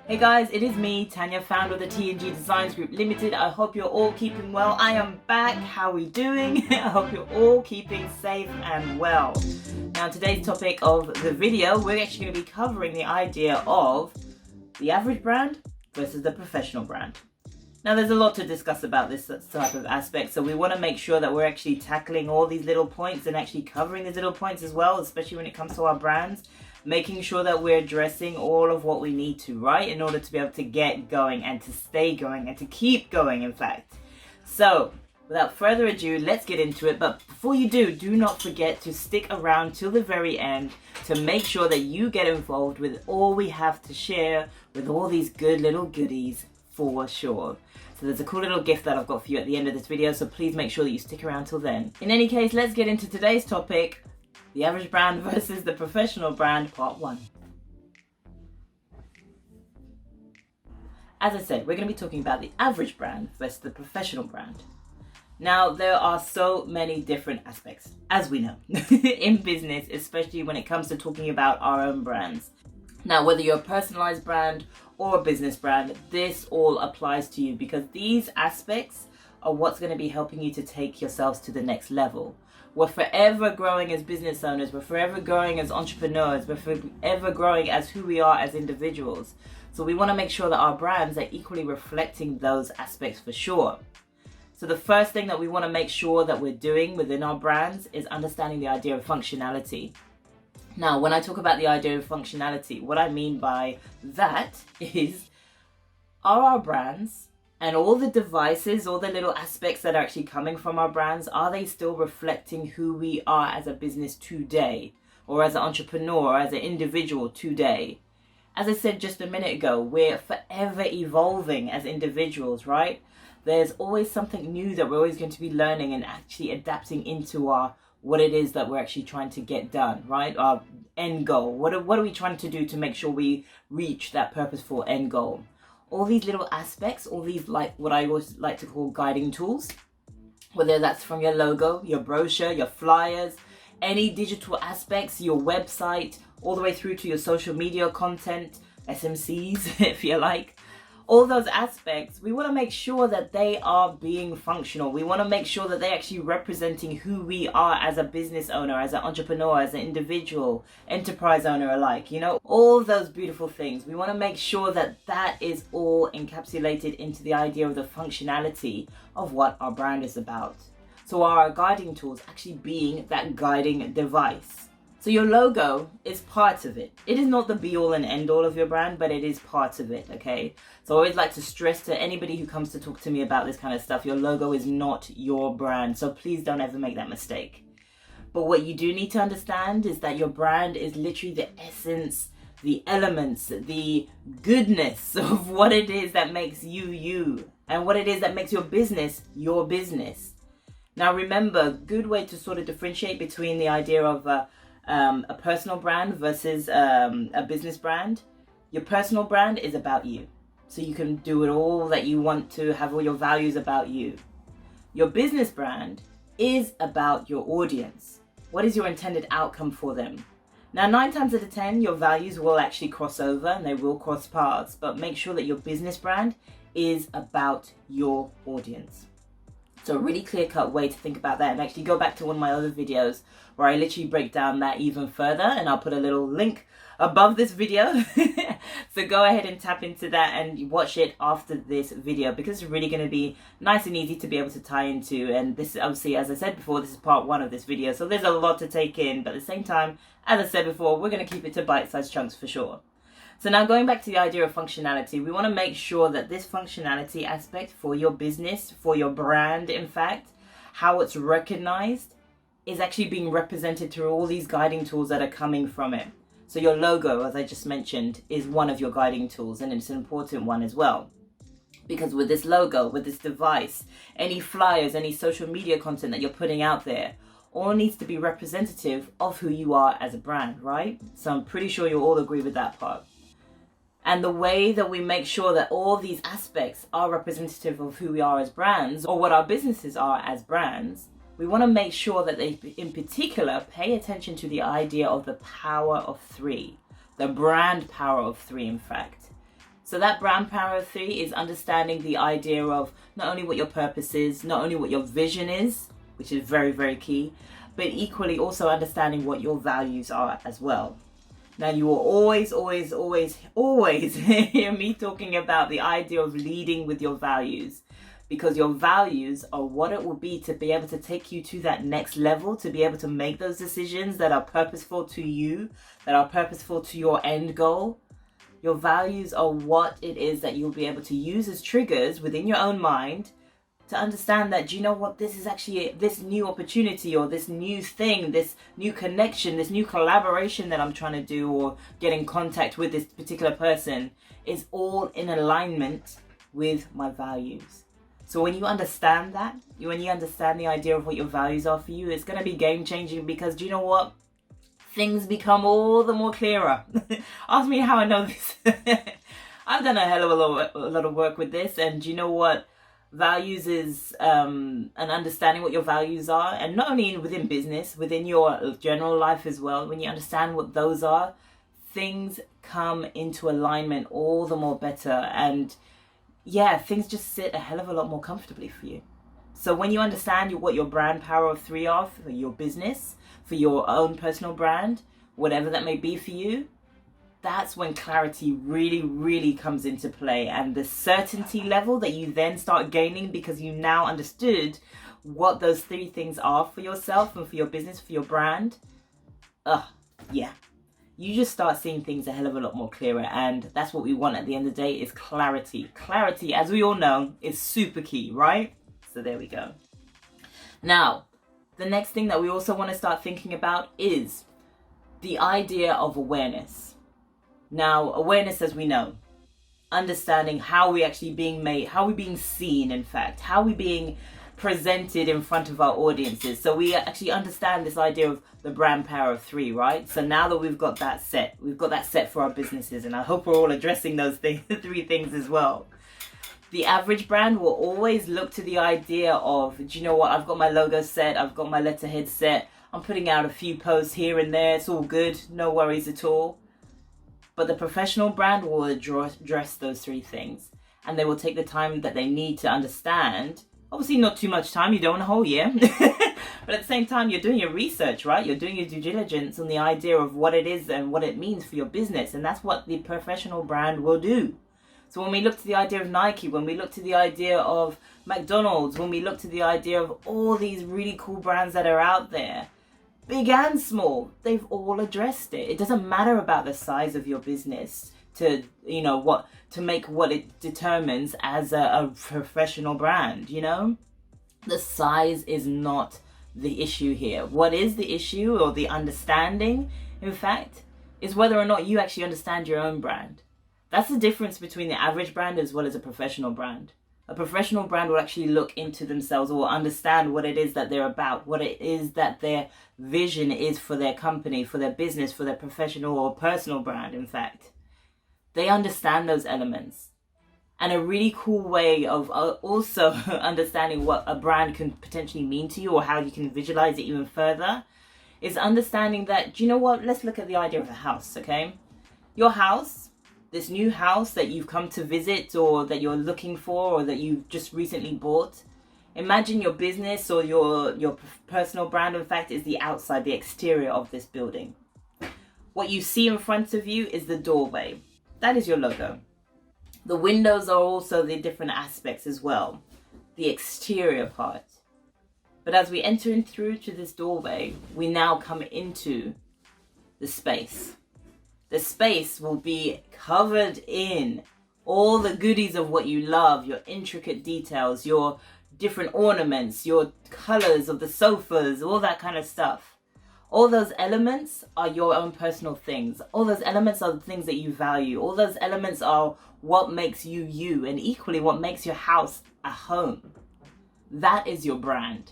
Hey guys, it is me, Tanya, founder of the TNG Designs Group Limited. I hope you're all keeping well. I am back. How are we doing? I hope you're all keeping safe and well. Now, today's topic of the video, we're actually going to be covering the idea of the average brand versus the professional brand. Now, there's a lot to discuss about this type of aspect, so we want to make sure that we're actually tackling all these little points and actually covering these little points as well, especially when it comes to our brands. Making sure that we're addressing all of what we need to, right? In order to be able to get going and to stay going and to keep going, in fact. So, without further ado, let's get into it. But before you do not forget to stick around till the very end to make sure that you get involved with all we have to share with all these good little goodies for sure. So there's a cool little gift that I've got for you at the end of this video, so please make sure that you stick around till then. In any case, let's get into today's topic. The average brand versus the professional brand, part 1. As I said, we're going to be talking about the average brand versus the professional brand. Now, there are so many different aspects, as we know, in business, especially when it comes to talking about our own brands. Now, whether you're a personalized brand or a business brand, this all applies to you because these aspects are what's going to be helping you to take yourselves to the next level. We're forever growing as business owners, we're forever growing as entrepreneurs, we're forever growing as who we are as individuals. So we want to make sure that our brands are equally reflecting those aspects for sure. So the first thing that we want to make sure that we're doing within our brands is understanding the idea of functionality. Now, when I talk about the idea of functionality, what I mean by that is, are our brands and all the devices, all the little aspects that are actually coming from our brands, are they still reflecting who we are as a business today? Or as an entrepreneur, or as an individual today? As I said just a minute ago, we're forever evolving as individuals, right? There's always something new that we're always going to be learning and actually adapting into what it is that we're actually trying to get done, right? Our end goal. What are we trying to do to make sure we reach that purposeful end goal? All these little aspects, all these what I always like to call guiding tools, whether that's from your logo, your brochure, your flyers, any digital aspects, your website, all the way through to your social media content, SMCs, if you like. All those aspects, we want to make sure that they are being functional. We want to make sure that they're actually representing who we are as a business owner, as an entrepreneur, as an individual, enterprise owner alike, all those beautiful things. We want to make sure that that is all encapsulated into the idea of the functionality of what our brand is about. So our guiding tools actually being that guiding device. So your logo is part of it. It is not the be all and end all of your brand, but it is part of it, okay? So I always like to stress to anybody who comes to talk to me about this kind of stuff, your logo is not your brand. So please don't ever make that mistake. But what you do need to understand is that your brand is literally the essence, the elements, the goodness of what it is that makes you, you, and what it is that makes your business, your business. Now remember, good way to sort of differentiate between the idea of a personal brand versus a business brand. Your personal brand is about you. So you can do it all that you want to, have all your values about you. Your business brand is about your audience. What is your intended outcome for them? Now, 9 times out of 10, your values will actually cross over and they will cross paths, but make sure that your business brand is about your audience. So a really clear-cut way to think about that, and actually go back to one of my other videos where I literally break down that even further, and I'll put a little link above this video. So go ahead and tap into that and watch it after this video, because it's really going to be nice and easy to be able to tie into. And this, obviously, as I said before, this is part 1 of this video, so there's a lot to take in, but at the same time, as I said before, we're going to keep it to bite-sized chunks for sure. So now going back to the idea of functionality, we want to make sure that this functionality aspect for your business, for your brand, in fact, how it's recognized is actually being represented through all these guiding tools that are coming from it. So your logo, as I just mentioned, is one of your guiding tools, and it's an important one as well. Because with this logo, with this device, any flyers, any social media content that you're putting out there, all needs to be representative of who you are as a brand, right? So I'm pretty sure you'll all agree with that part. And the way that we make sure that all these aspects are representative of who we are as brands, or what our businesses are as brands, we want to make sure that they, in particular, pay attention to the idea of the power of 3, the brand power of 3, in fact. So that brand power of 3 is understanding the idea of not only what your purpose is, not only what your vision is, which is very, very key, but equally also understanding what your values are as well. Now, you will always hear me talking about the idea of leading with your values, because your values are what it will be to be able to take you to that next level, to be able to make those decisions that are purposeful to you, that are purposeful to your end goal. Your values are what it is that you'll be able to use as triggers within your own mind to understand that, do you know what, this is actually this new opportunity or this new thing, this new connection, this new collaboration that I'm trying to do or get in contact with this particular person is all in alignment with my values. So when you understand that, when you understand the idea of what your values are for you, it's going to be game changing, because do you know what? Things become all the more clearer. Ask me how I know this. I've done a hell of a lot of work with this, and do you know what? Values is an understanding what your values are, and not only within business, within your general life as well. When you understand what those are, things come into alignment all the more better, and yeah, things just sit a hell of a lot more comfortably for you. So when you understand what your brand power of 3 are for your business, for your own personal brand, whatever that may be for you, that's when clarity really, really comes into play, and the certainty level that you then start gaining because you now understood what those 3 things are for yourself and for your business, for your brand. Yeah. You just start seeing things a hell of a lot more clearer, and that's what we want at the end of the day, is clarity. Clarity, as we all know, is super key, right? So there we go. Now, the next thing that we also want to start thinking about is the idea of awareness. Now, awareness, as we know, understanding how we actually being made, how we being seen, in fact, how we being presented in front of our audiences. So we actually understand this idea of the brand power of 3, right? So now that we've got that set for our businesses, and I hope we're all addressing those things, 3 things as well. The average brand will always look to the idea of, do you know what, I've got my logo set, I've got my letterhead set, I'm putting out a few posts here and there, it's all good, no worries at all. But the professional brand will address those 3 things, and they will take the time that they need to understand. Obviously not too much time, you don't want a whole year, but at the same time you're doing your research, right? You're doing your due diligence on the idea of what it is and what it means for your business, and that's what the professional brand will do. So when we look to the idea of Nike, when we look to the idea of McDonald's, when we look to the idea of all these really cool brands that are out there, big and small, they've all addressed it. It doesn't matter about the size of your business to make what it determines as a professional brand, you know? The size is not the issue here. What is the issue, or the understanding, in fact, is whether or not you actually understand your own brand. That's the difference between the average brand as well as a professional brand. A professional brand will actually look into themselves, or understand what it is that they're about, what it is that their vision is for their company, for their business, for their professional or personal brand, in fact. They understand those elements. And a really cool way of also understanding what a brand can potentially mean to you, or how you can visualize it even further, is understanding that, do you know what, let's look at the idea of a house, okay? Your house, this new house that you've come to visit, or that you're looking for, or that you've just recently bought. Imagine your business or your personal brand, in fact, is the outside, the exterior of this building. What you see in front of you is the doorway. That is your logo. The windows are also the different aspects as well, the exterior part. But as we enter in through to this doorway, we now come into the space. The space will be covered in all the goodies of what you love, your intricate details, your different ornaments, your colors of the sofas, all that kind of stuff. All those elements are your own personal things. All those elements are the things that you value. All those elements are what makes you you, and equally what makes your house a home. That is your brand.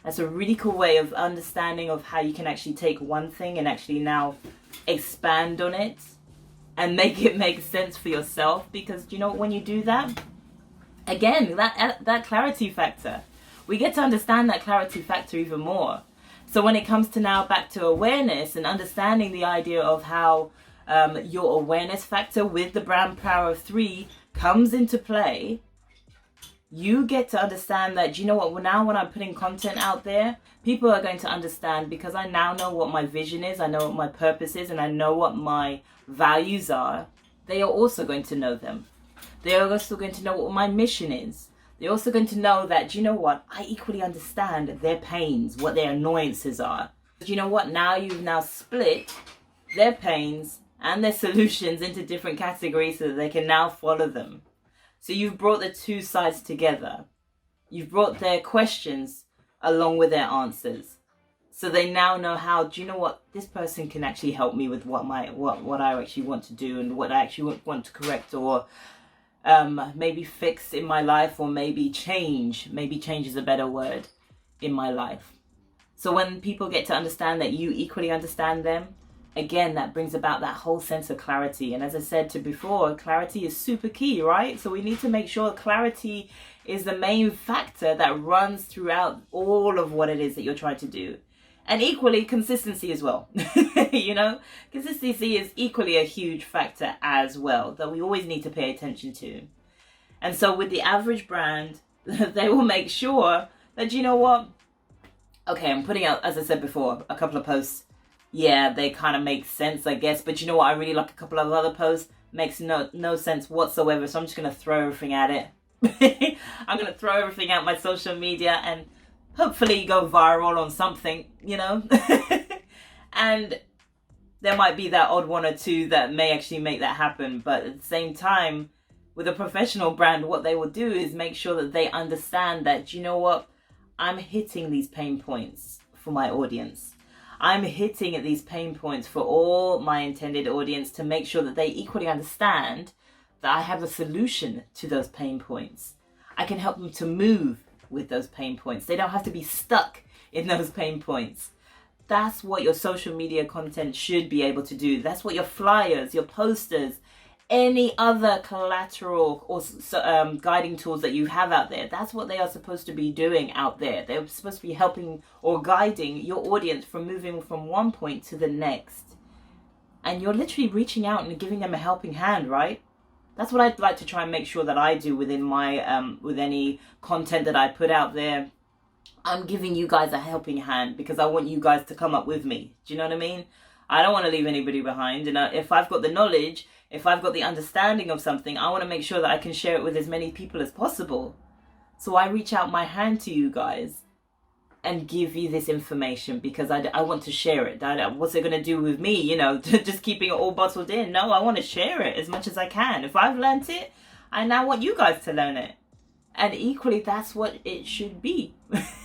That's a really cool way of understanding of how you can actually take one thing and actually now expand on it and make it make sense for yourself. Because you know, when you do that, again, that clarity factor, we get to understand that clarity factor even more. So when it comes to now back to awareness and understanding the idea of how your awareness factor with the brand power of 3 comes into play, you get to understand that, you know what, well, now when I'm putting content out there, people are going to understand because I now know what my vision is, I know what my purpose is, and I know what my values are. They are also going to know them. They are also going to know what my mission is. They're also going to know that, you know what, I equally understand their pains, what their annoyances are. But you know what, now you've now split their pains and their solutions into different categories so that they can now follow them. So you've brought the two sides together. You've brought their questions along with their answers. So they now know how, do you know what, this person can actually help me with what I actually want to do and what I actually want to correct or maybe fix in my life, or maybe change. Maybe change is a better word in my life. So when people get to understand that you equally understand them, again, that brings about that whole sense of clarity. And as I said to before, clarity is super key, right? So we need to make sure clarity is the main factor that runs throughout all of what it is that you're trying to do. And equally, consistency as well. You know, consistency is equally a huge factor as well that we always need to pay attention to. And so with the average brand, they will make sure that, you know what, okay, I'm putting out, as I said before, a couple of posts. Yeah, they kind of make sense, I guess. But you know what? I really like a couple of other posts. Makes no sense whatsoever. So I'm just going to throw everything at it. I'm going to throw everything at my social media and hopefully go viral on something, you know. And there might be that odd one or two that may actually make that happen. But at the same time, with a professional brand, what they will do is make sure that they understand that, you know what? I'm hitting these pain points for my audience. I'm hitting at these pain points for all my intended audience to make sure that they equally understand that I have a solution to those pain points. I can help them to move with those pain points. They don't have to be stuck in those pain points. That's what your social media content should be able to do. That's what your flyers, your posters, any other collateral or guiding tools that you have out there, that's what they are supposed to be doing out there. They're supposed to be helping or guiding your audience from moving from one point to the next. And you're literally reaching out and giving them a helping hand, right? That's what I'd like to try and make sure that I do within my with any content that I put out there. I'm giving you guys a helping hand because I want you guys to come up with me. Do you know what I mean? I don't want to leave anybody behind. And if I've got the knowledge, if I've got the understanding of something, I want to make sure that I can share it with as many people as possible. So I reach out my hand to you guys and give you this information because I want to share it. What's it going to do with me, you know, just keeping it all bottled in? No, I want to share it as much as I can. If I've learnt it, I now want you guys to learn it. And equally, that's what it should be,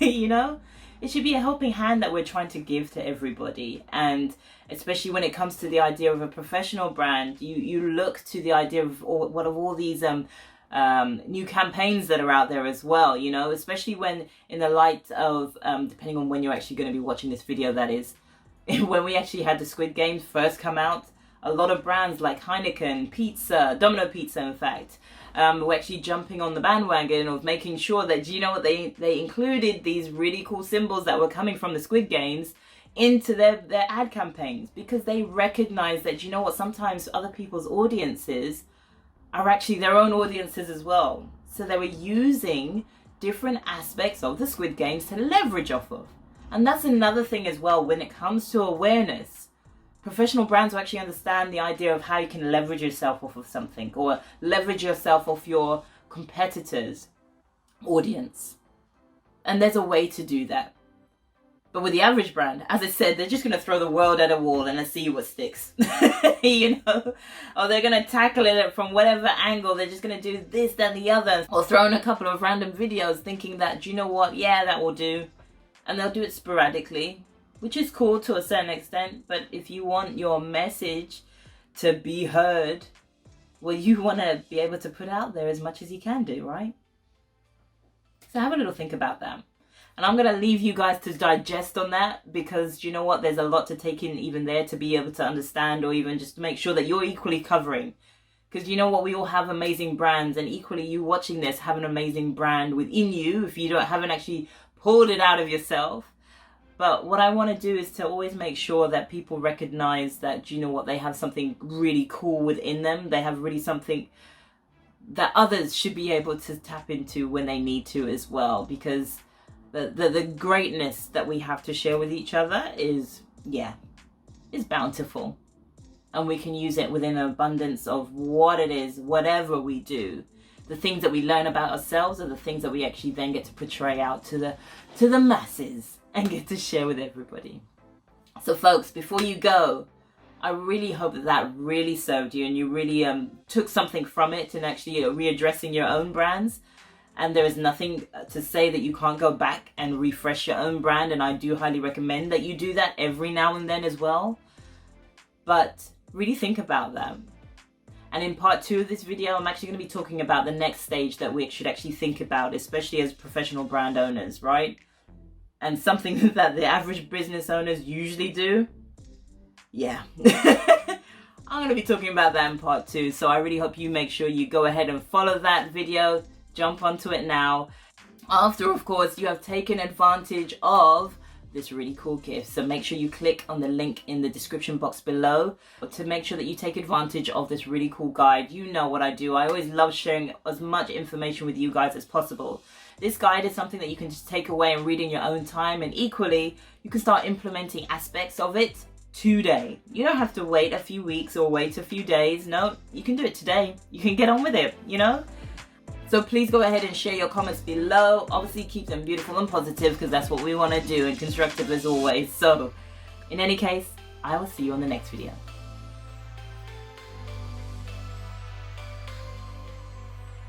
you know? It should be a helping hand that we're trying to give to everybody. And especially when it comes to the idea of a professional brand, you look to the idea of all these new campaigns that are out there as well, you know, especially when in the light of, depending on when you're actually going to be watching this video, that is, when we actually had the Squid Games first come out, a lot of brands like Heineken, Pizza, Domino Pizza, in fact, were actually jumping on the bandwagon of making sure that, you know what, they included these really cool symbols that were coming from the Squid Games into their ad campaigns because they recognize that, you know what, sometimes other people's audiences are actually their own audiences as well. So they were using different aspects of the Squid Games to leverage off of. And that's another thing as well when it comes to awareness. Professional brands will actually understand the idea of how you can leverage yourself off of something or leverage yourself off your competitors' audience. And there's a way to do that. But with the average brand, as I said, they're just going to throw the world at a wall and let's see what sticks. You know? Or they're going to tackle it from whatever angle. They're just going to do this, that, and the other. Or throw in a couple of random videos thinking that, do you know what? Yeah, that will do. And they'll do it sporadically, which is cool to a certain extent. But if you want your message to be heard, well, you want to be able to put out there as much as you can do, right? So have a little think about that. And I'm going to leave you guys to digest on that because, you know what, there's a lot to take in even there to be able to understand or even just to make sure that you're equally covering. Because you know what, we all have amazing brands and equally you watching this have an amazing brand within you if you haven't actually pulled it out of yourself. But what I want to do is to always make sure that people recognize that, you know what, they have something really cool within them. They have really something that others should be able to tap into when they need to as well, because the greatness that we have to share with each other is bountiful, and we can use it within an abundance of what it is, whatever we do. The things that we learn about ourselves are the things that we actually then get to portray out to the masses and get to share with everybody. So folks, before you go, I really hope that really served you and you really took something from it and actually readdressing your own brands. And there is nothing to say that you can't go back and refresh your own brand. And I do highly recommend that you do that every now and then as well. But really think about that. And in part 2 of this video, I'm actually going to be talking about the next stage that we should actually think about, especially as professional brand owners, right? And something that the average business owners usually do. Yeah. I'm going to be talking about that in part 2. So I really hope you make sure you go ahead and follow that video. Jump onto it now. After, of course, you have taken advantage of this really cool gift. So make sure you click on the link in the description box below to make sure that you take advantage of this really cool guide. You know what I do. I always love sharing as much information with you guys as possible. This guide is something that you can just take away and read in your own time, and equally, you can start implementing aspects of it today. You don't have to wait a few weeks or wait a few days. No, you can do it today. You can get on with it, you know? So please go ahead and share your comments below. Obviously keep them beautiful and positive, because that's what we want to do, and constructive as always. So in any case, I will see you on the next video.